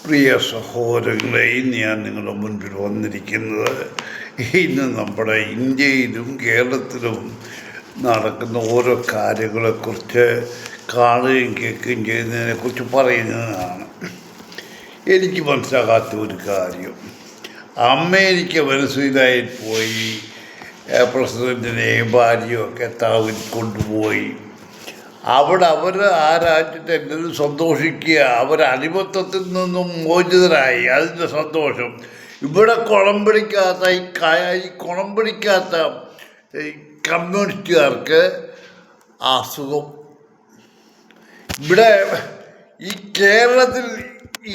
പ്രിയ സഹോദരങ്ങളെ, ഞാൻ നിങ്ങളുടെ മുൻപിൽ വന്നിരിക്കുന്നത് ഇന്ന് നമ്മുടെ ഇന്ത്യയിലും കേരളത്തിലും നടക്കുന്ന ഓരോ കാര്യങ്ങളെക്കുറിച്ച് കാണുകയും കേൾക്കുകയും ചെയ്യുന്നതിനെക്കുറിച്ച് പറയുന്നതാണ്. എനിക്ക് മനസ്സിലാകാത്ത ഒരു കാര്യം, അമേരിക്ക വെനസ്വേലയിൽ പോയി പ്രസിഡൻറ്റിനെയും ഭാര്യയൊക്കെ താവിൽ കൊണ്ടുപോയി. അവിടെ അവർ ആ രാജ്യത്ത് എല്ലാവരും സന്തോഷിക്കുക, അവർ അടിമത്തത്തിൽ നിന്നും മോചിതരായി, അതിൻ്റെ സന്തോഷം. ഇവിടെ കുളം പിടിക്കാത്ത ഈ കുളം പിടിക്കാത്ത കമ്മ്യൂണിസ്റ്റുകാർക്ക് അസുഖം. ഇവിടെ ഈ കേരളത്തിൽ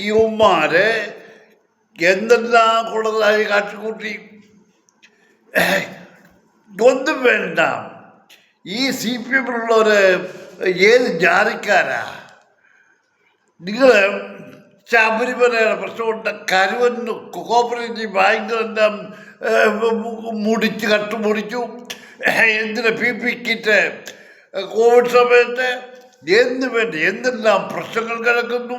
യുവമാരെ എന്തെല്ലാം കൂടുതലായി കാട്ടിക്കൂട്ടി. ഒന്നും വേണ്ട, ഈ സി പി എമ്മിലുള്ളവർ ഏത് ജാതിക്കാരാ? നിങ്ങൾ ശബരിമലയുടെ പ്രശ്നമുണ്ട്, കരുവന്ന് കോപ്പറേറ്റീവ് ബാങ്കുകളെല്ലാം കട്ടുമുടിച്ചു. എന്തിനാ പി കിറ്റ് കോവിഡ് സമയത്ത് എന്തെല്ലാം പ്രശ്നങ്ങൾ കിടക്കുന്നു.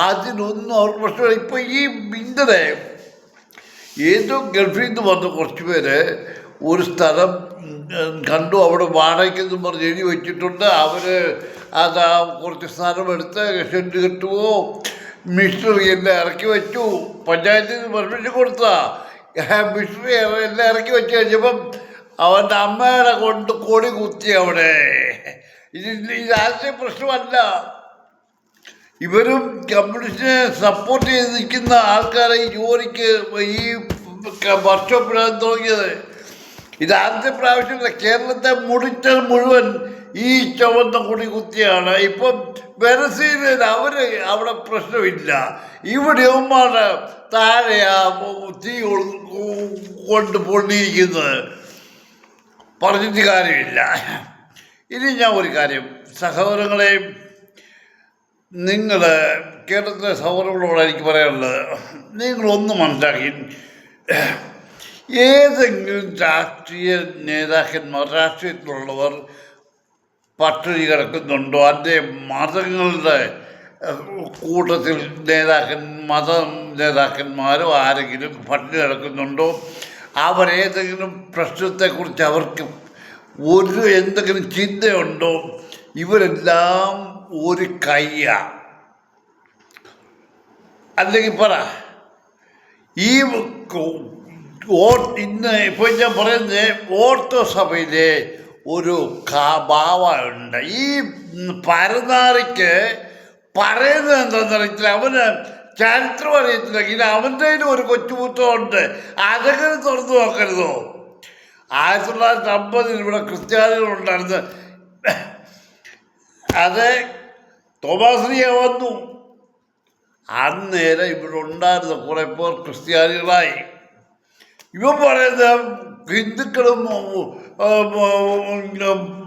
അതിനൊന്നും അവർക്ക് പ്രശ്നമില്ല. ഇപ്പം ഈ ഇന്നലെ ഏതോ ഗൾഫിൽ നിന്ന് വന്ന കുറച്ച് പേര് ഒരു സ്ഥലം കണ്ടു, അവിടെ വാടകയ്ക്കെന്ന് പറഞ്ഞ് എഴുതി വെച്ചിട്ടുണ്ട്. അവർ അത് കുറച്ച് സ്ഥലമെടുത്ത് ഷെഡ് കെട്ടുവോ മിഷണറി എല്ലാം ഇറക്കി വെച്ചു. പഞ്ചായത്തിൽ നിന്ന് പെർമിഷൻ കൊടുത്താ മിഷണറി എല്ലാം ഇറക്കി വെച്ച് കഴിഞ്ഞപ്പം അവൻ്റെ അമ്മയുടെ കൊണ്ട് കൊടി കുത്തി അവിടെ. ഇത് രാഷ്ട്രീയ പ്രശ്നമല്ല. ഇവരും കമ്മ്യൂണിസ്റ്റിനെ സപ്പോർട്ട് ചെയ്ത് നിൽക്കുന്ന ആൾക്കാരെ ഈ ജോലിക്ക് ഈ വർക്ക്ഷോപ്പിലാണ് തുടങ്ങിയത്. ഇത് ആദ്യത്തെ പ്രാവശ്യമല്ല. കേരളത്തെ മുടിച്ചത് മുഴുവൻ ഈ ചുവന്ന കൊടി കുത്തിയാണ്. ഇപ്പം വെനസ്വേലയിൽ അവിടെ പ്രശ്നമില്ല. ഇവിടെ അവന്മാരുടെ താഴെയാ തീ കൊണ്ട് പൊള്ളിയിരിക്കുന്നത്. പറഞ്ഞിട്ട് കാര്യമില്ല. ഇനി ഞാൻ ഒരു കാര്യം, സഹോദരങ്ങളെ, നിങ്ങൾ കേരളത്തിലെ സഹോദരങ്ങളോട് എനിക്ക് പറയാനുള്ളത്, നിങ്ങളൊന്ന് മനസ്സിലാക്കി, ഏതെങ്കിലും രാഷ്ട്രീയ നേതാക്കന്മാർ, രാഷ്ട്രീയത്തിലുള്ളവർ പട്ടിണി കിടക്കുന്നുണ്ടോ? അതിൻ്റെ മതങ്ങളുടെ കൂട്ടത്തിൽ മത നേതാക്കന്മാരോ ആരെങ്കിലും പട്ടിണി കിടക്കുന്നുണ്ടോ? അവരേതെങ്കിലും പ്രശ്നത്തെക്കുറിച്ച് അവർക്ക് എന്തെങ്കിലും ചിന്തയുണ്ടോ? ഇവരെല്ലാം ഒരു കയ്യാ. അല്ലെങ്കിൽ പറ, ഈ ഇന്ന് ഇപ്പോൾ ഞാൻ പറയുന്നത് ഓർത്തോ സഭയിലെ ഒരു ബാവയുണ്ട്. ഈ പരനാറിക്ക് പറയുന്നത് എന്താണെന്നറിയത്തില്ല, അവന് ചരിത്രം അറിയത്തില്ല. ഇനി അവൻ്റെ ഒരു കൊച്ചുപുത്രമുണ്ട്, അതെങ്ങനെ തുറന്നു നോക്കരുതോ? 1950 ഇവിടെ ക്രിസ്ത്യാനികളുണ്ടായിരുന്നു. അത് തോമാശ്രീയ വന്നു. അന്നേരം ഇവിടെ ഉണ്ടായിരുന്ന കുറേ പേർ ക്രിസ്ത്യാനികളായി. ഇവൻ പറയുന്നത് ഹിന്ദുക്കളും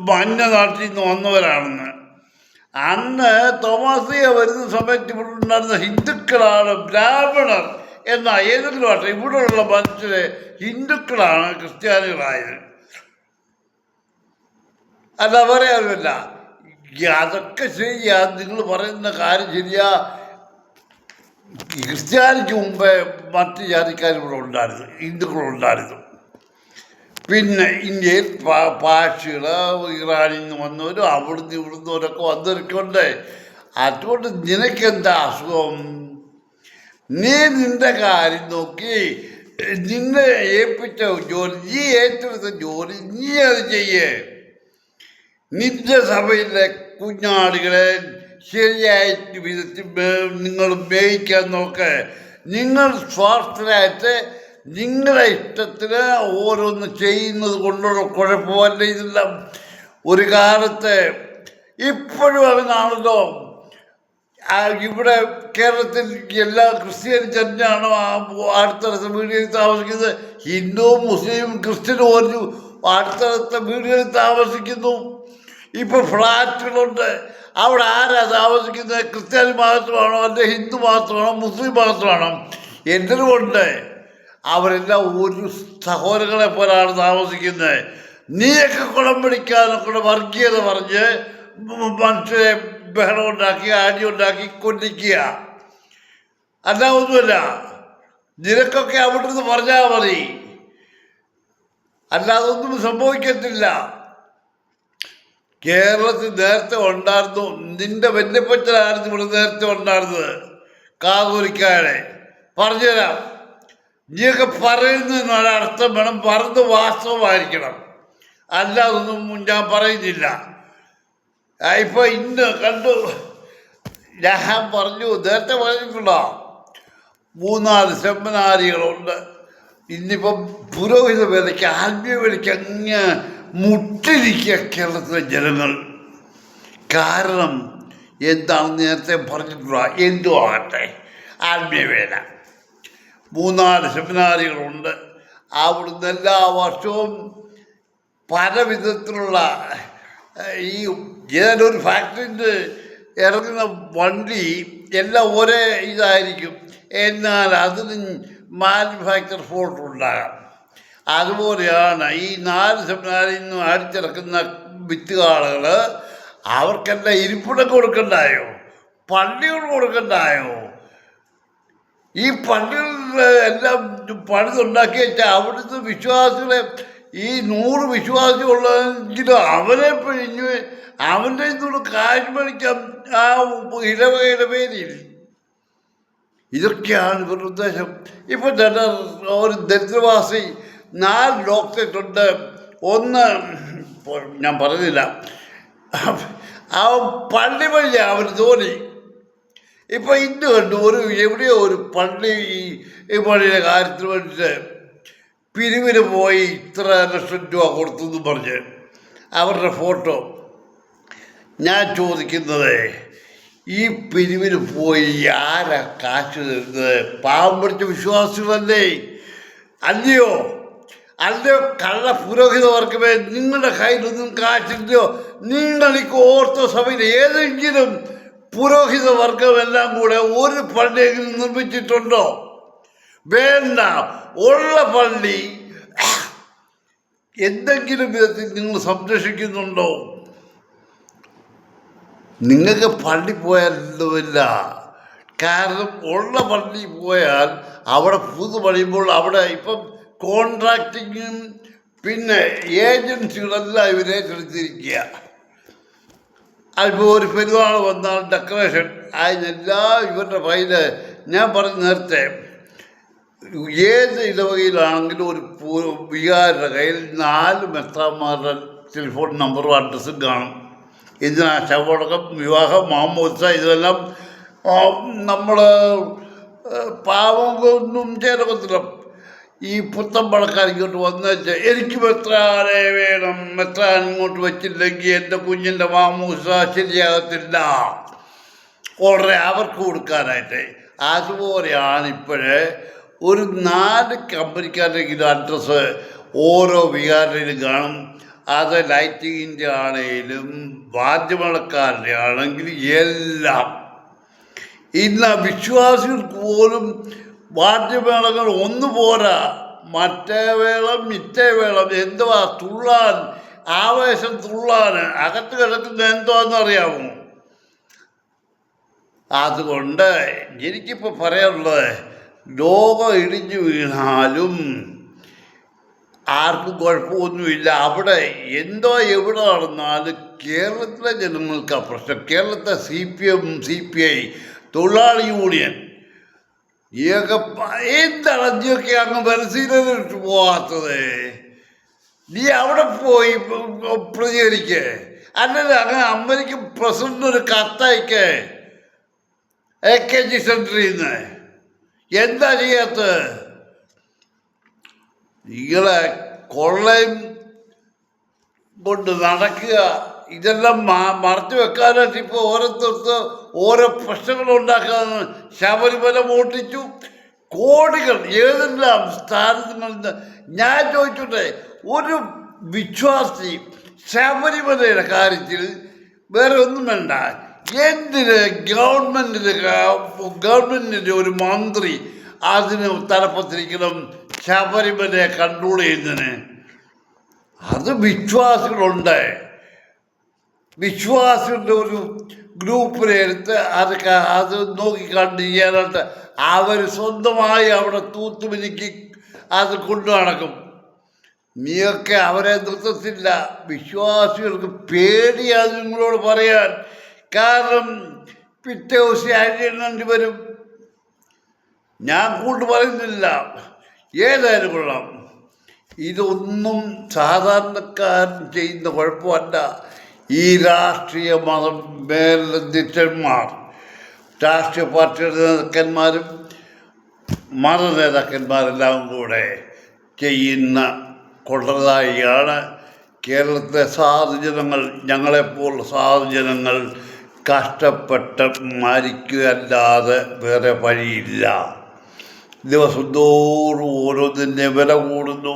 മഞ്ഞ നാട്ടിൽ നിന്ന് വന്നവരാണെന്ന്. അന്ന് തോമാശ്രീയ വരുന്ന സമയത്ത് ഇവിടെ ഉണ്ടായിരുന്ന ഹിന്ദുക്കളാണ് ബ്രാഹ്മണർ എന്ന ഏതെങ്കിലും ആട്ടെ, ഇവിടെയുള്ള മനുഷ്യരെ ഹിന്ദുക്കളാണ് ക്രിസ്ത്യാനികളായത്, അല്ല വേറെ ആരുമല്ല. അതൊക്കെ ശരിയാ, നിങ്ങൾ പറയുന്ന കാര്യം ശരിയാ. ക്രിസ്ത്യാനിക്ക് മുമ്പേ മറ്റ് ജാതിക്കാർ ഇവിടെ ഉണ്ടായിരുന്നു, ഹിന്ദുക്കളുണ്ടായിരുന്നു. പിന്നെ ഇന്ത്യയിൽ പാഴ്സികൾ, ഇറാനിൽ നിന്ന് വന്നവരും അവിടുന്ന് ഇവിടുന്നവരൊക്കെ വന്നവരൊക്കെ ഉണ്ട്. അതുകൊണ്ട് നിനക്കെന്താ അസുഖം? നീ നിന്റെ കാര്യം നോക്കി, നിന്നെ ഏൽപ്പിച്ച ജോലി, നീ ഏറ്റെടുത്ത ജോലി നീ അത് ചെയ്യേ. നിന്റെ സഭയിലെ കുഞ്ഞാടുകളെ ശരിയായ വിധത്തിൽ നിങ്ങൾ മേയിക്കാൻ നോക്ക്. നിങ്ങൾ സ്വാർത്ഥരായിട്ട് നിങ്ങളുടെ ഇഷ്ടത്തിന് ഓരോന്ന് ചെയ്യുന്നത് കൊണ്ടുള്ള കുഴപ്പമല്ല ഇതെല്ലാം. ഒരു കാലത്ത് ഇപ്പോഴും അങ്ങനാണല്ലോ. ഇവിടെ കേരളത്തിൽ എല്ലാ ക്രിസ്ത്യാനി തന്നെയാണോ അടുത്തടുത്ത വീടുകളിൽ താമസിക്കുന്നത്? ഹിന്ദുവും മുസ്ലിമും ക്രിസ്ത്യനും ഒരു അടുത്തടുത്ത വീടുകളിൽ താമസിക്കുന്നു. ഇപ്പോൾ ഫ്ലാറ്റുകളുണ്ട്, അവിടെ ആരാ താമസിക്കുന്നത്? ക്രിസ്ത്യാനി മാത്രമാണോ, അല്ലെ ഹിന്ദു മാത്രമാണോ, മുസ്ലിം മാത്രമാണോ? എന്തിനുമുണ്ട്. അവരെല്ലാം ഒരു സഹോദരങ്ങളെ പോലാണ് താമസിക്കുന്നത്. നീയൊക്കെ കുളം പിടിക്കാനൊക്കെ വർഗീയത പറഞ്ഞ് മനുഷ്യരെ ബഹളം ഉണ്ടാക്കി, അടി ഉണ്ടാക്കി കൊല്ലിക്കുക. അല്ല ഒന്നുമില്ല. നിനക്കൊക്കെ അവിടെ നിന്ന് പറഞ്ഞാൽ മതി, അല്ലാതെ ഒന്നും സംഭവിക്കത്തില്ല. കേരളത്തിൽ നേരത്തെ ഉണ്ടായിരുന്നു, നിന്റെ വല്യപ്പച്ചനായിരുന്നു ഇവിടെ നേരത്തെ ഉണ്ടായിരുന്നത്, കാതോലിക്കാരെ. പറഞ്ഞുതരാം. നീയൊക്കെ പറയുന്നതിന് അർത്ഥം വേണം, പറഞ്ഞ് വാസ്തവമായിരിക്കണം, അല്ലാതൊന്നും ഞാൻ പറയുന്നില്ല. ഇപ്പൊ ഇന്ന് കണ്ടു, ഞാൻ പറഞ്ഞു, നേരത്തെ പറഞ്ഞിട്ടുണ്ടോ, 3-4 സെമിനാരികളുണ്ട്. ഇന്നിപ്പം പുരോഹിത വിലയ്ക്ക്, ആത്മീയ വിലയ്ക്ക് അങ്ങ് മുട്ടിരിക്കുക കേരളത്തിലെ ജനങ്ങൾ. കാരണം എന്താണെന്ന് നേരത്തെ പറഞ്ഞിട്ടുള്ള, എന്തോ ആകട്ടെ, ആത്മീയ വേല 3-4 സെമിനാരികളുണ്ട്. അവിടുന്ന് എല്ലാ വർഷവും പല വിധത്തിലുള്ള ഈ ഏതൊരു ഫാക്ടറിയിൽ ഇറങ്ങുന്ന വണ്ടി എല്ലാം ഒരേ ഇതായിരിക്കും, എന്നാൽ അതിന് മാനുഫാക്ചർ ഫോൾട്ട് ഉണ്ടാകാം. അതുപോലെയാണ് ഈ 4 സെമിനാറിൽ നിന്നും അടിച്ചിറക്കുന്ന വിത്തുകാളുകൾ. അവർക്കെല്ലാം ഇരിപ്പിടം കൊടുക്കണ്ടായോ, പള്ളികൾ കൊടുക്കണ്ടായോ? ഈ പള്ളികളിൽ എല്ലാം പണിതുണ്ടാക്കി വെച്ചാൽ അവിടുത്തെ വിശ്വാസികളെ, ഈ 100 വിശ്വാസികളുള്ളെങ്കിലും അവനെ പിഴിഞ്ഞ് അവൻ്റെ ഇതോട് കാശ് മേടിക്കാം ആ ഇടവകയുടെ പേരിൽ. ഇതൊക്കെയാണ് ഇവരുടെ ഉദ്ദേശം. ഇപ്പം തന്നെ ഒരു ദരിദ്രവാസി 4 ഡോക്ടറേറ്റ് ഉണ്ട്. ഒന്ന് ഞാൻ പറഞ്ഞില്ല, ആ പള്ളി വഴിയാണ് അവർ ജോലി. ഇപ്പം ഇന്ന് കണ്ടു, എവിടെയോ ഒരു പള്ളി ഈ പള്ളിയുടെ കാര്യത്തിന് വേണ്ടിയിട്ട് പിരിവിന് പോയി ഇത്ര ലക്ഷം രൂപ കൊടുത്തു എന്ന് പറഞ്ഞ് അവരുടെ ഫോട്ടോ. ഞാൻ ചോദിക്കുന്നത്, ഈ പിരിവിന് പോയി ആരാ കാശ് തരുന്നത്? പാവം പിടിച്ച വിശ്വാസികളല്ലേ, അല്ലയോ? അല്ലയോ കള്ള പുരോഹിതവർക്കുമേ നിങ്ങളുടെ കയ്യിലൊന്നും കാശില്ലയോ? നിങ്ങൾ ഈ ഓർത്തോ സഭയിൽ ഏതെങ്കിലും പുരോഹിത വർഗമെല്ലാം കൂടെ ഒരു പള്ളിയെങ്കിലും നിർമ്മിച്ചിട്ടുണ്ടോ? വേണ്ട. ഉള്ള പള്ളി എന്തെങ്കിലും വിധത്തിൽ നിങ്ങൾ സംരക്ഷിക്കുന്നുണ്ടോ? നിങ്ങൾക്ക് പള്ളി പോയാലൊന്നുമില്ല. കാരണം ഉള്ള പള്ളി പോയാൽ അവിടെ പുതു പണിയുമ്പോൾ അവിടെ ഇപ്പം കോൺട്രാക്റ്റിങ്ങും പിന്നെ ഏജൻസികളെല്ലാം ഇവരേറ്റെടുത്തിരിക്കുക. അതിപ്പോൾ ഒരു പെരുന്നാൾ വന്നാൽ ഡെക്കറേഷൻ, അതിനെല്ലാം ഇവരുടെ കയ്യിൽ. ഞാൻ പറഞ്ഞ നേരത്തെ, ഏത് ഇടവകയിലാണെങ്കിലും ഒരു വികാരുടെ കയ്യിൽ 4 മെത്രാന്മാരുടെ ടെലിഫോൺ നമ്പറും അഡ്രസ്സും കാണും. ഇതിനാ ശവടക്കം, വിവാഹം, മാമോദിസ, ഇതെല്ലാം നമ്മൾ പാവമൊന്നും ചേരത്തില്ല. ഈ പുത്തൻ പണക്കാർ ഇങ്ങോട്ട് വന്നുവെച്ചാൽ എനിക്ക് മെത്രാനെ വേണം, മെത്രാൻ ഇങ്ങോട്ട് വെച്ചില്ലെങ്കിൽ എൻ്റെ കുഞ്ഞിൻ്റെ മാമോദിസ ശരിയാകത്തില്ല, ഉടനെ അവർക്ക് കൊടുക്കാനായിട്ട്. അതുപോലെയാണ് ഇപ്പോഴേ ഒരു 4 കമ്പനിക്കാരുടെയെങ്കിലും അഡ്രസ്സ് ഓരോ വികാരയിലും കാണും. അത് ലൈറ്റിങ്ങിൻ്റെ ആണെങ്കിലും വാദ്യമേളക്കാരുടെ ആണെങ്കിലും എല്ലാം. ഇന്ന് വിശ്വാസികൾക്ക് പോലും വാദ്യമേളങ്ങൾ ഒന്നു പോരാ, മറ്റേ വേളം ഇറ്റേ വേളം, എന്തുവാ തുള്ളാൻ, ആവേശം തുള്ളാൻ അകത്ത് കിടക്കുന്ന എന്തുവാണെന്നറിയാമോ? അതുകൊണ്ട് എനിക്കിപ്പോൾ പറയാനുള്ളത്, ലോകം ഇടിഞ്ഞു വീണാലും ആർക്കും കുഴപ്പമൊന്നുമില്ല. അവിടെ എന്തോ എവിടെ നടന്നാലും കേരളത്തിലെ ജനങ്ങൾക്ക് ആ പ്രശ്നം. കേരളത്തെ CPM, CPI, തൊഴിലാളി യൂണിയൻ, നീയൊക്കെ എന്താണ് നീയൊക്കെ അങ്ങ് പരിശീലനമിട്ട് പോകാത്തത്? നീ അവിടെ പോയി പ്രതികരിക്കേ, അല്ലല്ല അങ്ങ് അമേരിക്കൻ പ്രസിഡന്റ് ഒരു കത്തയക്കേ AKG സെൻറ്ററിൽ നിന്ന്. എന്താ ചെയ്യാത്തത്? നിങ്ങളെ കൊള്ളയും കൊണ്ട് നടക്കുക, ഇതെല്ലാം മറച്ചു വെക്കാനായിട്ട് ഇപ്പോൾ ഓരോരുത്തർക്ക് ഓരോ പ്രശ്നങ്ങളുണ്ടാക്കാന്ന്. ശബരിമല മോട്ടിച്ചു കോടികൾ ഏതെല്ലാം സ്ഥാനത്ത്. ഞാൻ ചോദിച്ചോട്ടെ, ഒരു വിശ്വാസി ശബരിമലയുടെ കാര്യത്തിൽ വേറെ ഒന്നും വേണ്ട, എന്തിന് ഗവൺമെൻറ്റിൻ്റെ ഒരു മന്ത്രി അതിന് തലപ്പത്തിരിക്കണം ശബരിമലയെ കൺട്രോൾ ചെയ്യുന്നതിന്? അത് വിശ്വാസികളുണ്ട്. വിശ്വാസികളുടെ ഒരു ഗ്രൂപ്പിനെ എടുത്ത് അത് നോക്കിക്കണ്ട് ചെയ്യാനായിട്ട് അവർ സ്വന്തമായി അവിടെ തൂത്തുമിനുക്കി അത് കൊണ്ടു നടക്കും. നീയൊക്കെ അവരെ നിർത്തത്തില്ല. വിശ്വാസികൾക്ക് പേടിയാണ് നിങ്ങളോട് പറയാൻ. കാരണം പിറ്റേ ദിവസം അഴിയേണ്ടി വരും. ഞാൻ കൊണ്ട് പറയുന്നില്ല, ഏതായാലും കൊള്ളാം. ഇതൊന്നും സാധാരണക്കാരൻ ചെയ്യുന്ന കുഴപ്പമല്ല. ഈ രാഷ്ട്രീയ മതം മേലധ്യക്ഷന്മാർ, രാഷ്ട്രീയ പാർട്ടിയുടെ നേതാക്കന്മാരും മത നേതാക്കന്മാരെല്ലാം കൂടെ ചെയ്യുന്ന കൊള്ളതായിയാണ് കേരളത്തിലെ സാധുജനങ്ങൾ, ഞങ്ങളെപ്പോലുള്ള സാധുജനങ്ങൾ കഷ്ടപ്പെട്ട് മരിക്കുകയല്ലാതെ വേറെ വഴിയില്ല. ദിവസം തോറും ഓരോന്നിൻ്റെ വില കൂടുന്നു.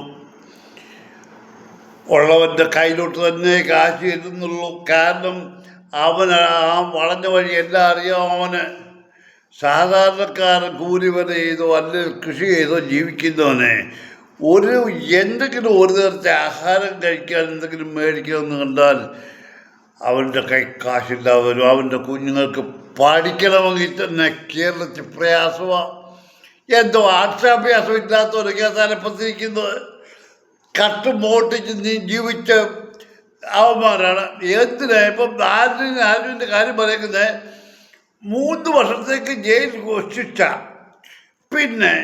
ഉള്ളവൻ്റെ കയ്യിലോട്ട് തന്നെ കാശ് എത്തുന്നുള്ളൂ. കാരണം അവന് ആ വളഞ്ഞ വഴി എല്ലാം അറിയാം. അവന് സാധാരണക്കാരൻ കൂലി വില ചെയ്തോ അല്ലെങ്കിൽ കൃഷി ചെയ്തോ ജീവിക്കുന്നവനെ എന്തെങ്കിലും ഒരു നേരത്തെ ആഹാരം കഴിക്കാൻ എന്തെങ്കിലും മേടിക്കണമെന്ന് കണ്ടാൽ അവൻ്റെ കൈ കാശില്ലാതെ വരും. അവൻ്റെ കുഞ്ഞുങ്ങൾക്ക് പഠിക്കണമെങ്കിൽ തന്നെ കേരളത്തിൽ പ്രയാസമാണ്. എന്തോ അക്ഷരാഭ്യാസം ഇല്ലാത്തവരൊക്കെ തലപ്പത്തിരിക്കുന്നത് കട്ടും മോട്ടിച്ച് നീ ജീവിച്ച അവന്മാരാണ്. എന്തിനാ ഇപ്പം ആരുവിൻ്റെ കാര്യം പറയുന്നത്? 3 വർഷത്തേക്ക് ജയിൽ ശിക്ഷ, പിന്നെ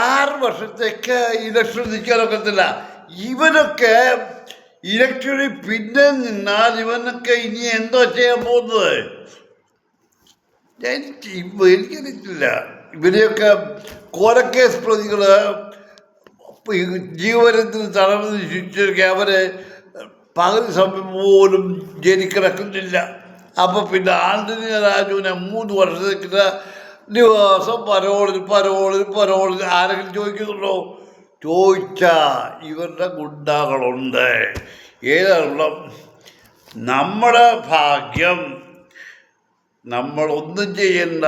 6 വർഷത്തേക്ക് ഇലക്ഷൻ നിൽക്കാനൊക്കത്തില്ല. ഇവനൊക്കെ ഇലക്ഷനിൽ പിന്നെ നിന്നാൽ ഇവനൊക്കെ ഇനി എന്തോ ചെയ്യാൻ പോകുന്നത് എനിക്കറിയത്തില്ല. ഇവരെയൊക്കെ കൊലക്കേസ് പ്രതികൾ ജീവനത്തിന് തടവ് ശിക്ഷിച്ചൊക്കെ അവരെ പകുതി സമയം പോലും ജയിലിൽ കിടക്കുന്നില്ല. അപ്പോൾ പിന്നെ ആന്റണി രാജുവിനെ 3 വർഷത്തേക്ക് ദിവസം പരോളിൽ ആരെങ്കിലും ചോദിക്കുന്നുണ്ടോ? ചോദിച്ചാൽ ഇവരുടെ ഗുണ്ടാകളുണ്ട്. ഏതാണുള്ള നമ്മുടെ ഭാഗ്യം. നമ്മളൊന്നും ചെയ്യണ്ട.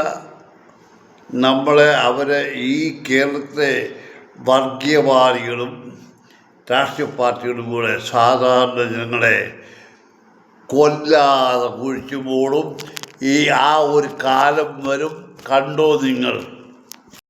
അവരെ ഈ കേരളത്തിലെ വർഗീയവാദികളും രാഷ്ട്രീയ പാർട്ടികളും കൂടെ സാധാരണ ജനങ്ങളെ കൊല്ലാതെ കുഴിച്ചു മൂടും. ആ ഒരു കാലം വരും, കണ്ടോ നിങ്ങൾ.